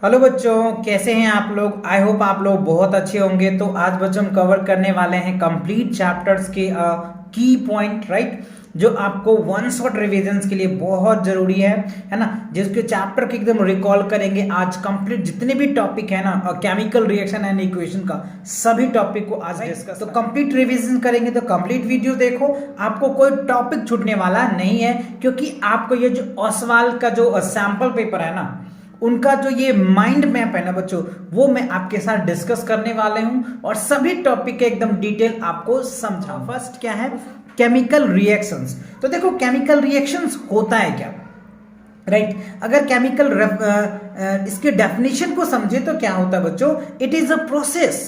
Hello बच्चों, कैसे हैं आप लोग। आई होप आप लोग बहुत अच्छे होंगे। तो आज बच्चों हम कवर करने वाले हैं कंप्लीट चैप्टर्स के की पॉइंट, राइट, जो आपको वन शॉट रिविजन्स के लिए बहुत जरूरी है ना। जिसके चैप्टर के एकदम रिकॉल करेंगे आज कंप्लीट जितने भी टॉपिक है ना, केमिकल रिएक्शन एंड इक्वेशन का सभी टॉपिक को आज डिस्कस। तो कंप्लीट रिविजन करेंगे तो कंप्लीट वीडियो देखो, आपको कोई टॉपिक छूटने वाला नहीं है, क्योंकि आपको ये जो ओसवाल का जो सैंपल पेपर है ना, उनका जो ये माइंड मैप है ना बच्चों, वो मैं आपके साथ डिस्कस करने वाले हूं और सभी टॉपिक के एकदम डिटेल आपको समझा। फर्स्ट क्या है, केमिकल रिएक्शंस। तो देखो केमिकल रिएक्शंस होता है क्या, राइट। अगर केमिकल इसके डेफिनेशन को समझे तो क्या होता है बच्चों, it is a process,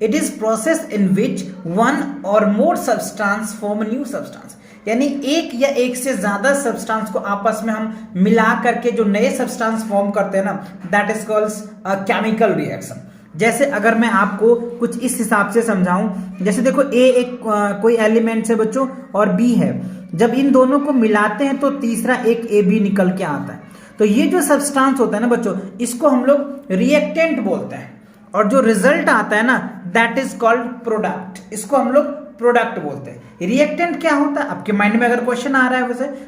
it is process in which one or more substance form new substance. यानी एक या एक से ज्यादा सब्सटेंस को आपस में हम मिला करके जो नए सब्सटेंस फॉर्म करते हैं ना, that is called a chemical reaction. जैसे अगर मैं आपको कुछ इस हिसाब से समझाऊं, जैसे देखो एक कोई एलिमेंट है बच्चों और बी है, जब इन दोनों को मिलाते हैं तो तीसरा एक ए बी निकल के आता है। तो ये जो सब्सटेंस होता है ना बच्चों, इसको हम लोग रिएक्टेंट बोलते हैं, और जो रिजल्ट आता है ना, दैट इज कॉल्ड प्रोडक्ट। इसको हम लोग प्रोडक्ट बोलते हैं। रिएक्टेंट क्या होता है, आपके माइंड में अगर क्वेश्चन आ रहा है,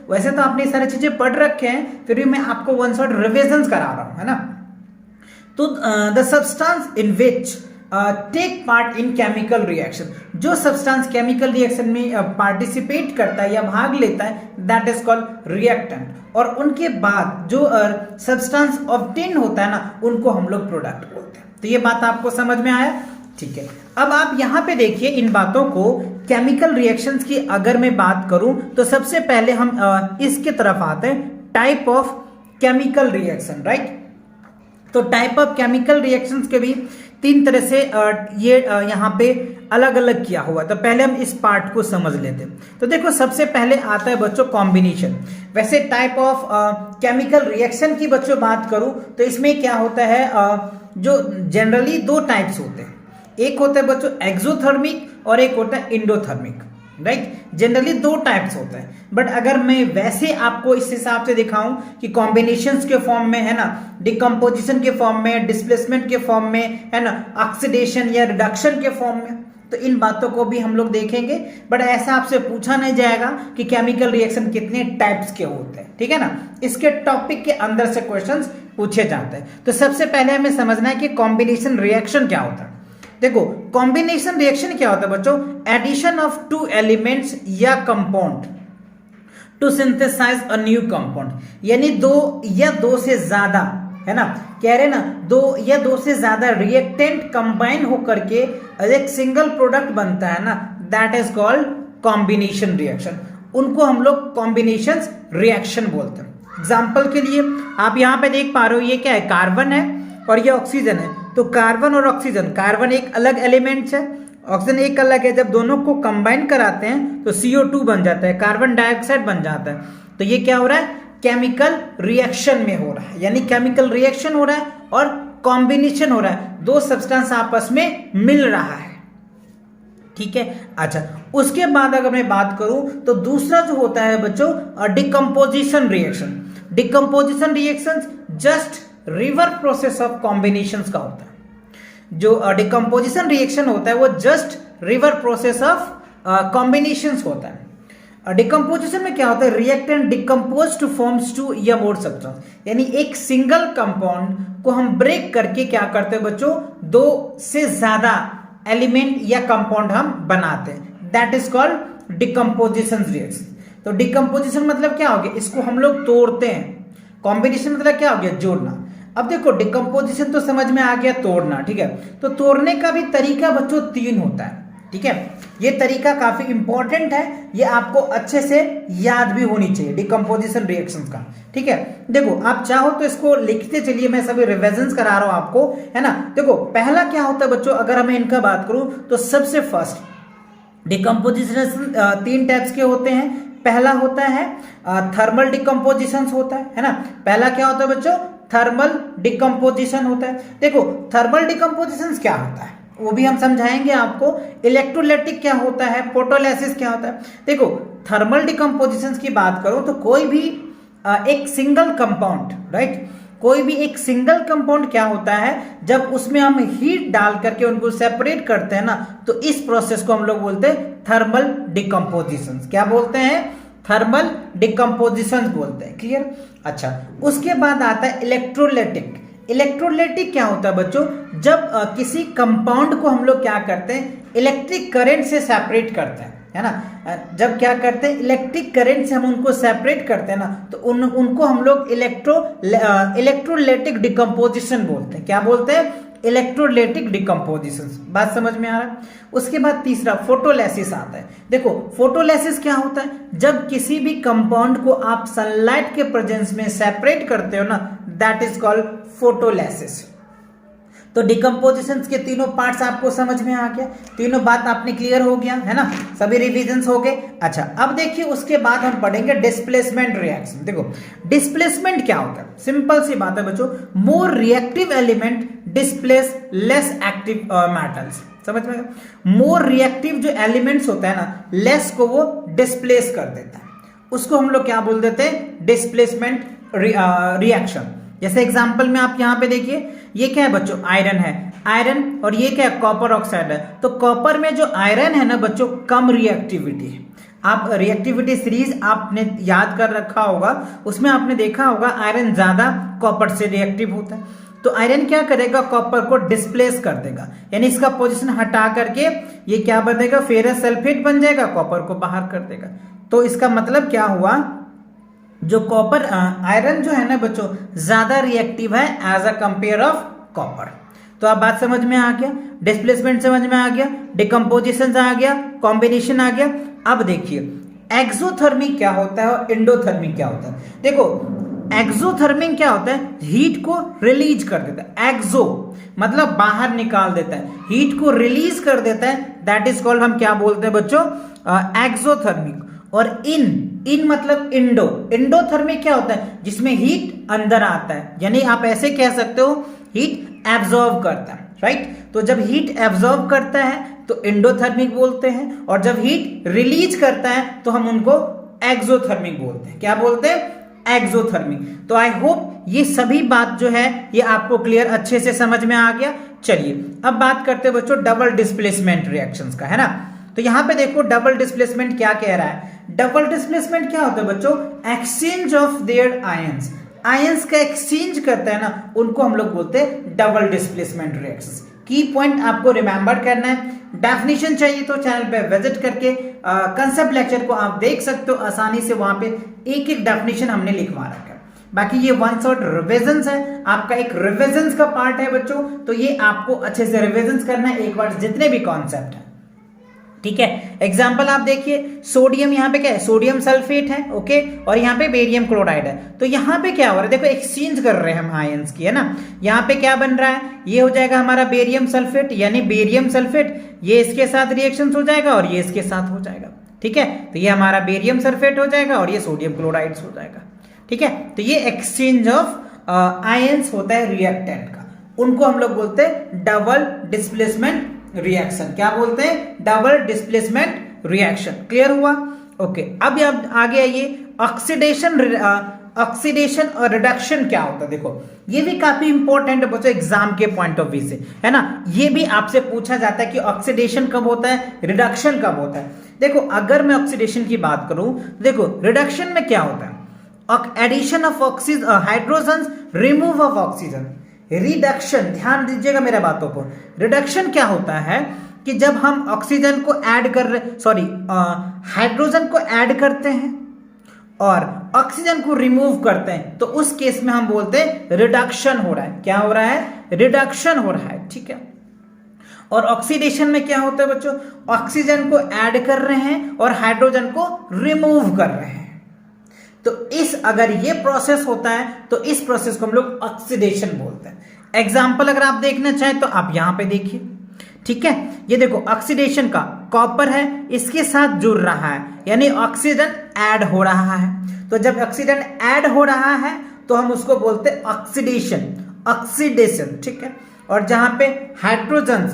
वैसे तो आपने सारी चीजें पढ़ रखे हैं, फिर भी मैं आपको वन शॉट रिविजन करा रहा हूं, है ना। तो the substance in which take part in chemical reaction, जो सब्सटेंस केमिकल रिएक्शन में पार्टिसिपेट करता है या भाग लेता है, दैट इज कॉल्ड रिएक्टेंट। और उनके बाद जो सब्सटेंस ऑब्टेन होता है ना, उनको हम लोग प्रोडक्ट बोलते हैं। तो ये बात आपको समझ में आया, ठीक है। अब आप यहां पे देखिए इन बातों को, केमिकल रिएक्शंस की अगर मैं बात करूं तो सबसे पहले हम इसके तरफ आते हैं, type of chemical reaction, right. तो टाइप ऑफ केमिकल रिएक्शंस के भी तीन तरह से यहां पे अलग अलग किया हुआ। तो पहले हम इस पार्ट को समझ लेते हैं। तो देखो सबसे पहले आता है बच्चों कॉम्बिनेशन। वैसे टाइप ऑफ केमिकल रिएक्शन की बच्चों बात करूं तो इसमें क्या होता है, जो जनरली दो टाइप्स होते हैं, एक होता है बच्चों एक्सोथर्मिक और एक होता है इंडोथर्मिक, राइट। जनरली दो टाइप्स होते हैं, बट अगर मैं वैसे आपको इस हिसाब से दिखाऊं कि कॉम्बिनेशंस के फॉर्म में है ना, डिकम्पोजिशन के फॉर्म में, डिस्प्लेसमेंट के फॉर्म में, है ना, ऑक्सीडेशन या रिडक्शन के फॉर्म में, तो इन बातों को भी हम लोग देखेंगे। बट ऐसा आपसे पूछा नहीं जाएगा कि केमिकल रिएक्शन कितने टाइप्स के होते हैं, ठीक है ना। इसके टॉपिक के अंदर से क्वेश्चंस पूछे जाते हैं। तो सबसे पहले हमें समझना है कि कॉम्बिनेशन रिएक्शन क्या होता है। देखो कॉम्बिनेशन रिएक्शन क्या होता है बच्चों, एडिशन ऑफ टू एलिमेंट्स या compound to synthesize a new compound. यानी दो या दो से ज्यादा, है ना, कह रहे ना, दो या दो से ज्यादा रिएक्टेंट कंबाइन होकर के एक सिंगल प्रोडक्ट बनता है ना, that is called combination reaction. उनको हम लोग कॉम्बिनेशन रिएक्शन बोलते हैं। एग्जाम्पल के लिए आप यहां पे देख पा रहे हो, ये क्या है, कार्बन है और ये ऑक्सीजन है। तो कार्बन और ऑक्सीजन, कार्बन एक अलग एलिमेंट है, ऑक्सीजन एक अलग है। जब दोनों को कंबाइन कराते हैं तो CO2 बन जाता है, कार्बन डाइऑक्साइड बन जाता है। तो ये क्या हो रहा है, केमिकल रिएक्शन में हो रहा है। यानी केमिकल रिएक्शन हो रहा है और कॉम्बिनेशन हो रहा है, दो सब्सटेंस आपस में मिल रहा है, ठीक है। अच्छा, उसके बाद अगर मैं बात करूं तो दूसरा जो होता है बच्चों decomposition reaction. Decomposition reaction just reverse process of combinations का होता है। जो डिकम्पोजिशन रिएक्शन होता है वो just reverse process of combinations होता है। डिकम्पोजिशन में क्या होता है, reactant decompose to forms two या मोर सब्सटेंस। यानी एक सिंगल कंपाउंड को हम ब्रेक करके क्या करते हैं बच्चों, दो से ज्यादा एलिमेंट या कंपाउंड हम बनाते हैं, that is called decomposition reaction. तो डिकम्पोजिशन मतलब क्या हो गया, इसको हम लोग तोड़ते हैं। कॉम्बिनेशन मतलब क्या हो गया, जोड़ना। अब देखो डिकम्पोजिशन तो समझ में आ गया, तोड़ना, ठीक है। तो तोड़ने का भी तरीका बच्चों तीन होता है, ठीक है। ये तरीका काफी इंपॉर्टेंट है, ये आपको अच्छे से याद भी होनी चाहिए डिकम्पोजिशन रिएक्शंस का, ठीक है। देखो आप चाहो तो इसको लिखते चलिए, मैं सभी रिविजन करा रहा हूं आपको, है ना। देखो पहला क्या होता है बच्चों, अगर मैं इनका बात करूं तो सबसे फर्स्ट डिकम्पोजिशन तीन टाइप्स के होते हैं। पहला होता है थर्मल डिकम्पोजिशन होता है ना। पहला क्या होता है बच्चों, थर्मल डिकम्पोजिशन होता है। देखो थर्मल डिकम्पोजिशन क्या होता है वो भी हम समझाएंगे आपको। इलेक्ट्रोलाइटिक क्या होता है, फोटोलिसिस क्या होता है। देखो थर्मल डिकम्पोजिशन की बात करो तो कोई भी एक सिंगल कंपाउंड, राइट, कोई भी एक सिंगल कंपाउंड क्या होता है, जब उसमें हम हीट डाल करके उनको सेपरेट करते हैं ना, तो इस प्रोसेस को हम लोग बोलते हैं थर्मल डिकम्पोजिशन। क्या बोलते हैं? थर्मल डिकम्पोजिशन बोलते हैं। क्लियर? अच्छा, उसके बाद आता है इलेक्ट्रोलाइटिक। इलेक्ट्रोलाइटिक क्या होता है बच्चों? जब किसी कंपाउंड को हम लोग क्या करते हैं, इलेक्ट्रिक करंट से सेपरेट करते हैं, है ना। जब क्या करते हैं, इलेक्ट्रिक करंट से हम उनको सेपरेट करते हैं ना, तो उनको हम लोग इलेक्ट्रोलाइटिक डिकम्पोजिशन बोलते हैं। क्या बोलते हैं? Electrolytic decomposition. बात समझ में आ रहा है? उसके बाद तीसरा फोटोलाइसिस आता है। देखो फोटोलाइसिस क्या होता है? जब किसी भी कंपाउंड को आप सनलाइट के प्रेजेंस में सेपरेट करते हो ना, दैट इज कॉल्ड फोटोलाइसिस। तो डिकम्पोजिशन के तीनों पार्ट्स आपको समझ में आ गया, तीनों बात आपने क्लियर हो गया, है ना, सभी रिवीजन्स हो गए। अच्छा, अब देखिए उसके बाद हम पढ़ेंगे डिस्प्लेसमेंट रिएक्शन। देखो डिस्प्लेसमेंट क्या होता है? सिंपल सी बात है बच्चों, more reactive element displace less active metals. समझ में? मोर रिएक्टिव जो एलिमेंट्स होता है ना, लेस को वो डिस्प्लेस कर देता है, उसको हम लोग क्या बोल देते हैं? Displacement reaction. जैसे एग्जांपल में आप यहां पे देखिए, ये क्या है बच्चों? आयरन है, आयरन, और ये क्या है? कॉपर ऑक्साइड है। तो कॉपर में जो आयरन है ना बच्चों, कम रिएक्टिविटी है। आप रिएक्टिविटी सीरीज आपने याद कर रखा होगा, उसमें आपने देखा होगा आयरन ज्यादा कॉपर से रिएक्टिव होता है। तो आयरन क्या करेगा? कॉपर को डिस्प्लेस कर देगा, यानी इसका पोजीशन हटा करके ये क्या बनेगा? फेरस सल्फेट बन जाएगा, कॉपर को बाहर कर देगा। तो इसका मतलब क्या हुआ? जो कॉपर आयरन जो है ना बच्चों, ज्यादा रिएक्टिव है as a compare of copper. तो अब बात समझ में आ गया, डिस्प्लेसमेंट समझ में आ गया, डिकम्पोजिशन आ गया, कॉम्बिनेशन आ गया। अब देखिए एक्सोथर्मिक क्या होता है और एंडोथर्मिक क्या होता है। देखो एक्सोथर्मिक क्या होता है? हीट को रिलीज कर देता है। एक्सो मतलब बाहर निकाल देता है, हीट को रिलीज कर देता है, दैट इज कॉल्ड, हम क्या बोलते हैं बच्चों? एक्सोथर्मिक। और इन मतलब इंडो। इंडोथर्मिक क्या होता है? जिसमें हीट अंदर आता है, यानी आप ऐसे कह सकते हो हीट एब्जॉर्ब करता है, राइट। तो जब हीट एब्जॉर्ब करता है तो इंडोथर्मिक बोलते हैं, और जब हीट रिलीज करता है तो हम उनको एक्सोथर्मिक बोलते हैं। क्या बोलते हैं? एक्सोथर्मिक। तो आई होप ये सभी बात जो है ये आपको क्लियर अच्छे से समझ में आ गया। चलिए अब बात करते हैं बच्चों डबल डिस्प्लेसमेंट रिएक्शंस का, है ना। तो यहां पे देखो डबल डिस्प्लेसमेंट क्या कह रहा है। डबल डिस्प्लेसमेंट क्या होता है बच्चों? Exchange of their ions. Ions का एक्सचेंज करता है ना, उनको हम लोग बोलते हैं डबल डिस्प्लेसमेंट रिएक्शंस। की पॉइंट आपको रिमेंबर करना है। डेफिनेशन चाहिए तो चैनल पे विजिट करके कंसेप्ट लेक्चर को आप देख सकते हो आसानी से, वहां पे एक एक डेफिनेशन हमने लिखवा रखा है। बाकी ये वन शॉट रिविजन्स है, आपका एक रिविजन्स का पार्ट है बच्चों, तो ये आपको अच्छे से रिविजन्स करना है एक बार, जितने भी कॉन्सेप्ट है, ठीक है। एग्जाम्पल आप देखिए, सोडियम यहाँ पे क्या है? सोडियम सल्फेट है, ओके, और यहाँ पे बेरियम क्लोराइड है। तो यहाँ पे क्या हो रहा है? देखो एक्सचेंज कर रहे हैं हम आयंस की, है ना। यहाँ पे क्या बन रहा है? ये हो जाएगा हमारा बेरियम सल्फेट, यानी बेरियम सल्फेट ये इसके साथ रिएक्शन हो जाएगा और ये इसके साथ हो जाएगा, ठीक है। तो ये हमारा बेरियम सल्फेट हो जाएगा और ये सोडियम क्लोराइड हो जाएगा, ठीक है। तो ये एक्सचेंज ऑफ आयंस होता है रिएक्टेंट का, उनको हम लोग बोलते हैं डबल डिस्प्लेसमेंट रिएक्शन। क्या बोलते हैं? Double displacement reaction. क्लियर हुआ? ओके, अब आगे आइए ऑक्सीडेशन और रिडक्शन क्या होता है। देखो ये भी काफी इंपॉर्टेंट है बच्चों एग्जाम के पॉइंट ऑफ व्यू से, है ना। ये भी आपसे पूछा जाता है कि ऑक्सीडेशन कब होता है, रिडक्शन कब होता है। देखो अगर मैं ऑक्सीडेशन की बात करूं, देखो रिडक्शन में क्या होता है? Addition of oxygen, hydrogen, remove of oxygen. Reduction, ध्यान दीजिएगा मेरे बातों को। रिडक्शन क्या होता है कि जब हम ऑक्सीजन को ऐड कर रहे, सॉरी हाइड्रोजन को ऐड करते हैं और ऑक्सीजन को रिमूव करते हैं, तो उस केस में हम बोलते हैं रिडक्शन हो रहा है। क्या हो रहा है? रिडक्शन हो रहा है, ठीक है। और ऑक्सीडेशन में क्या होता है बच्चों? ऑक्सीजन को ऐड कर रहे हैं और हाइड्रोजन को रिमूव कर रहे हैं। तो अगर ये प्रोसेस होता है तो इस प्रोसेस को हम लोग ऑक्सीडेशन बोलते हैं। एग्जाम्पल अगर आप देखना चाहें तो आप यहां पे देखिए, ठीक है। ये देखो ऑक्सीडेशन का कॉपर है, इसके साथ जुड़ रहा है, यानी ऑक्सीजन ऐड हो रहा है। तो जब ऑक्सीजन ऐड हो रहा है तो हम उसको बोलते हैं ऑक्सीडेशन, ठीक है। और जहां पे हाइड्रोजन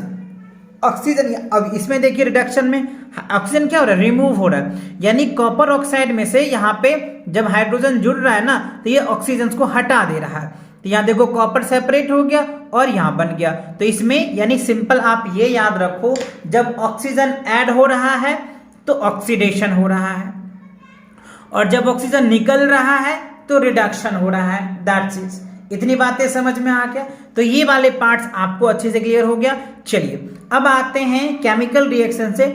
ऑक्सीजन, अब इसमें देखिए रिडक्शन में ऑक्सीजन क्या हो रहा है? रिमूव हो रहा है, यानी कॉपर ऑक्साइड में से यहाँ पे जब हाइड्रोजन जुड़ रहा है ना, तो ये ऑक्सीजन को हटा दे रहा है। तो यहाँ देखो कॉपर सेपरेट हो गया और यहाँ बन गया। तो इसमें यानी सिंपल आप ये याद रखो, जब ऑक्सीजन ऐड हो रहा है तो ऑक्सीडेशन हो रहा है, और जब ऑक्सीजन निकल रहा है तो रिडक्शन हो रहा है। That's it. इतनी बातें समझ में आ गया। तो ये वाले पार्ट्स आपको अच्छे से क्लियर हो गया। चलिए अब आते हैं केमिकल रिएक्शन से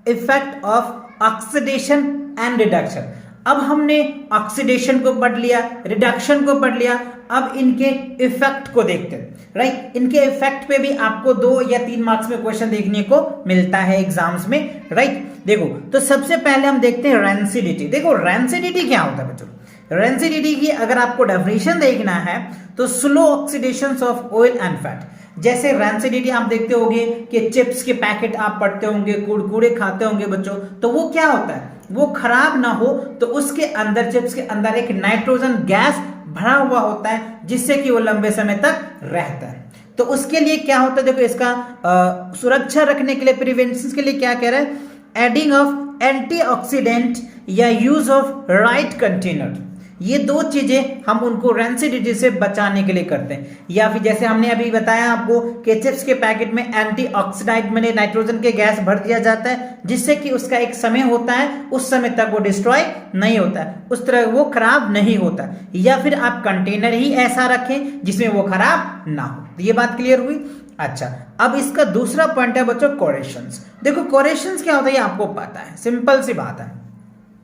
effect of oxidation and reduction. अब हमने ऑक्सीडेशन को पढ़ लिया, रिडक्शन को पढ़ लिया, अब इनके इफेक्ट को देखते हैं। राइट, इनके इफेक्ट पे भी आपको 2 या 3 मार्क्स में क्वेश्चन देखने को मिलता है एग्जाम्स में। राइट, देखो तो सबसे पहले हम देखते हैं रेंसिडिटी। देखो रेंसिडिटी क्या होता है बच्चों? रेंसिडिटी की अगर आपको डेफिनेशन देखना है तो slow oxidation of oil and fat. जैसे रेंसिडिटी आप देखते होंगे कि चिप्स के पैकेट आप पढ़ते होंगे, कुरकुरे खाते होंगे बच्चों, तो वो क्या होता है, वो खराब ना हो तो उसके अंदर, चिप्स के अंदर एक नाइट्रोजन गैस भरा हुआ होता है जिससे कि वो लंबे समय तक रहता है। तो उसके लिए क्या होता है, देखो इसका सुरक्षा रखने के लिए, प्रिवेंशन के लिए क्या कह रहा है, एडिंग ऑफ एंटीऑक्सीडेंट या यूज ऑफ राइट कंटेनर। ये 2 चीजें हम उनको रेंसिडिटी से बचाने के लिए करते हैं। या फिर जैसे हमने अभी बताया आपको कि चिप्स के पैकेट में एंटीऑक्सीडाइड में नाइट्रोजन के गैस भर दिया जाता है जिससे कि उसका एक समय होता है, उस समय तक वो डिस्ट्रॉय नहीं होता है, उस तरह वो खराब नहीं होता। या फिर आप कंटेनर ही ऐसा रखें जिसमें वो खराब ना हो। तो ये बात क्लियर हुई। अच्छा, अब इसका दूसरा पॉइंट है बच्चों कोरेशंस। देखो कोरेशंस क्या होता है ये आपको पता है, सिंपल सी बात है।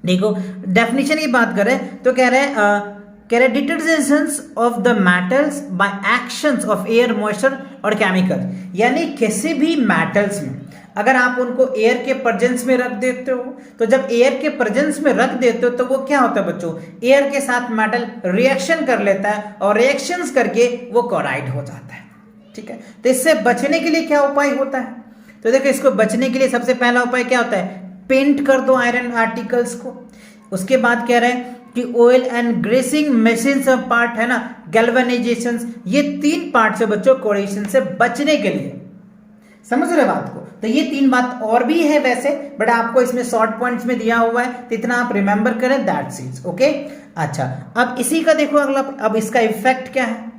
देखो डेफिनेशन की बात करें तो कह रहे detergents of the metals by actions of air, moisture और केमिकल। यानी किसी भी मेटल्स में अगर आप उनको एयर के प्रेजेंस में रख देते हो, तो जब एयर के प्रेजेंस में रख देते हो तो वो क्या होता है बच्चों, एयर के साथ मेटल रिएक्शन कर लेता है और रिएक्शंस करके वो कोराइड हो जाता है। ठीक है, तो इससे बचने के लिए क्या उपाय होता है? तो देखो इसको बचने के लिए सबसे पहला उपाय क्या होता है, पेंट कर दो आयरन आर्टिकल्स को। उसके बाद कह रहे हैं कि ऑयल एंड ग्रेसिंग मशीन सब पार्ट है ना, गैल्वेनाइजेशन, ये 3 पार्ट से बच्चों कोरेशन से बचने के लिए। समझ रहे बात को? तो ये 3 बात और भी है वैसे, बट आपको इसमें शॉर्ट पॉइंट्स में दिया हुआ है, तो इतना आप रिमेंबर करें, दैट्स इट। ओके, अच्छा अब इसी का देखो अगला, अब इसका इफेक्ट क्या है,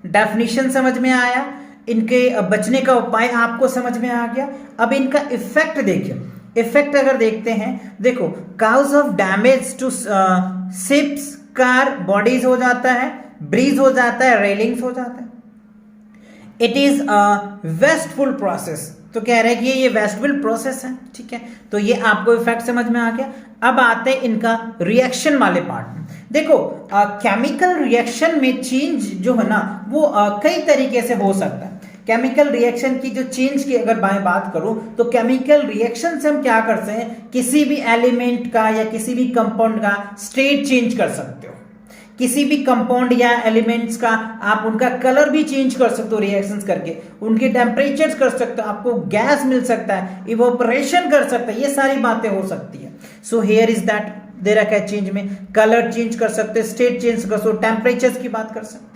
डेफिनेशन समझ में आया, इनके बचने का उपाय आपको समझ में आ गया। अब इनका इफेक्ट देखिए, इफेक्ट अगर देखते हैं, देखो cause of damage to ships, car, bodies हो जाता है, ब्रिज हो जाता है, रेलिंग्स हो जाता है। It is wasteful process. तो कह रहे हैं कि ये वेस्टफुल प्रोसेस है। ठीक है, तो ये आपको इफेक्ट समझ में आ गया। अब आते हैं इनका रिएक्शन वाले पार्ट में। देखो केमिकल रिएक्शन में चेंज जो है ना वो कई तरीके से हो सकता है। केमिकल रिएक्शन की जो चेंज की अगर मैं बात करूं तो केमिकल रिएक्शन से हम क्या करते हैं, किसी भी एलिमेंट का या किसी भी कंपाउंड का स्टेट चेंज कर सकते हो। किसी भी कंपाउंड या एलिमेंट्स का आप उनका कलर भी चेंज कर सकते हो रिएक्शंस करके, उनके टेम्परेचर्स कर सकते हो, आपको गैस मिल सकता है, इवोपरेशन कर सकता है, ये सारी बातें हो सकती है। So here is that they रखा है चेंज में, कलर चेंज कर सकते हो, स्टेट चेंज कर सकते हो, टेम्परेचर्स की बात कर सकते हो।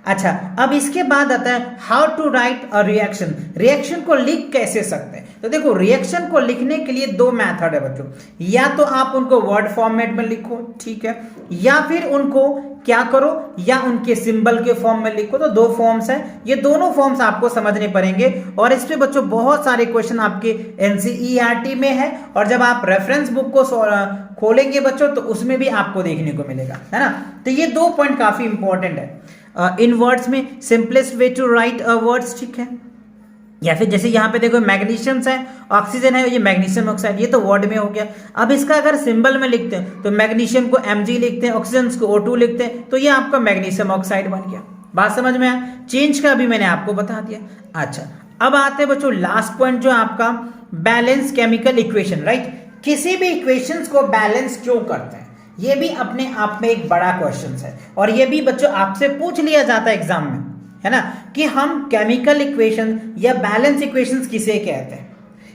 अच्छा, अब इसके बाद आता है how to write a reaction. Reaction को लिख कैसे सकते हैं? तो देखो रिएक्शन को लिखने के लिए 2 मेथड है बच्चों, या तो आप उनको वर्ड फॉर्मेट में लिखो, ठीक है, या फिर उनको क्या करो, या उनके सिंबल के फॉर्म में लिखो। तो 2 फॉर्म्स हैं, ये दोनों फॉर्म्स आपको समझने पड़ेंगे। और इस पे बच्चों बहुत सारे क्वेश्चन आपके एनसीईआरटी में है, और जब आप रेफरेंस बुक को खोलेंगे बच्चों तो उसमें भी आपको देखने को मिलेगा, है ना। तो ये 2 पॉइंट काफी इंपॉर्टेंट है। इन वर्ड्स में simplest way to write words, ठीक है, या फिर जैसे यहाँ पे देखो मैग्नीशियम है, ऑक्सीजन है, ये मैग्नीशियम ऑक्साइड, ये तो वर्ड में हो गया। अब इसका अगर सिंबल में लिखते हैं तो मैग्नीशियम को Mg लिखते हैं, ऑक्सीजन को O2 लिखते हैं, तो ये आपका मैग्नीशियम ऑक्साइड बन गया। बात समझ में आया? चेंज का भी मैंने आपको बता दिया। अच्छा, अब आते हैं बच्चों लास्ट पॉइंट जो आपका बैलेंस केमिकल इक्वेशन, राइट। किसी भी इक्वेशंस को बैलेंस क्यों करते हैं, ये भी अपने आप में एक बड़ा क्वेश्चन है, और ये भी बच्चों आपसे पूछ लिया जाता है एग्जाम में, है ना, कि हम केमिकल इक्वेशन या बैलेंस इक्वेशंस किसे कहते हैं,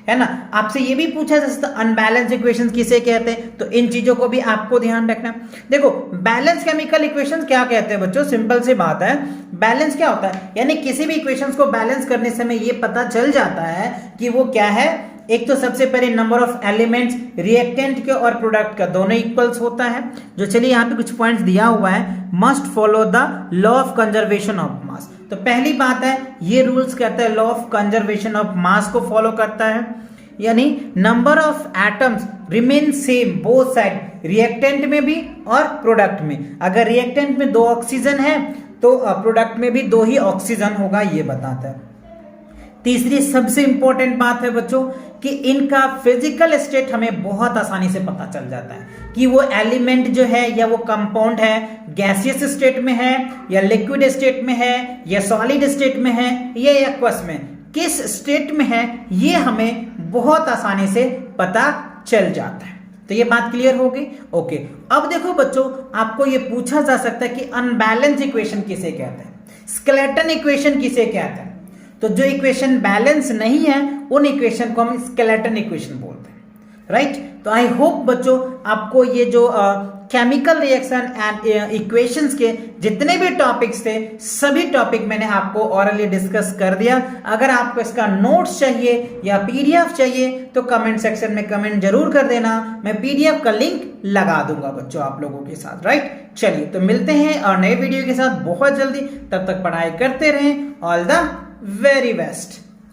है ना। आपसे ये भी पूछा जा सकता है अनबैलेंस इक्वेशंस किसे कहते हैं, तो इन चीजों को भी आपको ध्यान रखना। देखो बैलेंस केमिकल इक्वेशंस क्या कहते हैं बच्चों, सिंपल सी बात है, बैलेंस क्या होता है, यानी किसी भी इक्वेशंस को बैलेंस करने से हमें ये पता चल जाता है कि वो क्या है, एक तो सबसे पहले नंबर ऑफ एलिमेंट्स रिएक्टेंट के और प्रोडक्ट का दोनों इक्वल्स होता है। जो चलिए यहाँ पे कुछ पॉइंट्स दिया हुआ है, must follow the law of conservation of mass. तो पहली बात है ये रूल्स कहता है law of conservation of mass को फॉलो करता है, यानी number of atoms remain same both side, reactant में भी और प्रोडक्ट में। अगर रिएक्टेंट में 2 ऑक्सीजन है तो प्रोडक्ट में भी 2 ही ऑक्सीजन होगा, ये बताता है। तीसरी सबसे इंपॉर्टेंट बात है बच्चों कि इनका फिजिकल स्टेट हमें बहुत आसानी से पता चल जाता है कि वो एलिमेंट जो है या वो कंपाउंड है गैसियस स्टेट में है या लिक्विड स्टेट में है या सॉलिड स्टेट में है या एक्वस में, किस स्टेट में है ये हमें बहुत आसानी से पता चल जाता है। तो ये बात क्लियर होगी। ओके, अब देखो बच्चों, आपको ये पूछा जा सकता है कि अनबैलेंस इक्वेशन किसे कहते हैं, स्केलेटन इक्वेशन किसे कहते हैं। तो जो इक्वेशन बैलेंस नहीं है उन इक्वेशन को हम स्केलेटन इक्वेशन बोलते हैं, राइट। तो आई होप बच्चों आपको ये जो केमिकल रिएक्शन एंड इक्वेशंस के जितने भी टॉपिक्स थे सभी टॉपिक मैंने आपको ऑरली डिस्कस कर दिया। अगर आपको इसका नोट्स चाहिए या पीडीएफ चाहिए तो कमेंट सेक्शन में कमेंट जरूर कर देना, मैं पीडीएफ का लिंक लगा दूंगा बच्चों आप लोगों के साथ, राइट। चलिए तो मिलते हैं और नए वीडियो के साथ बहुत जल्दी, तब तक पढ़ाई करते रहें। All the very best।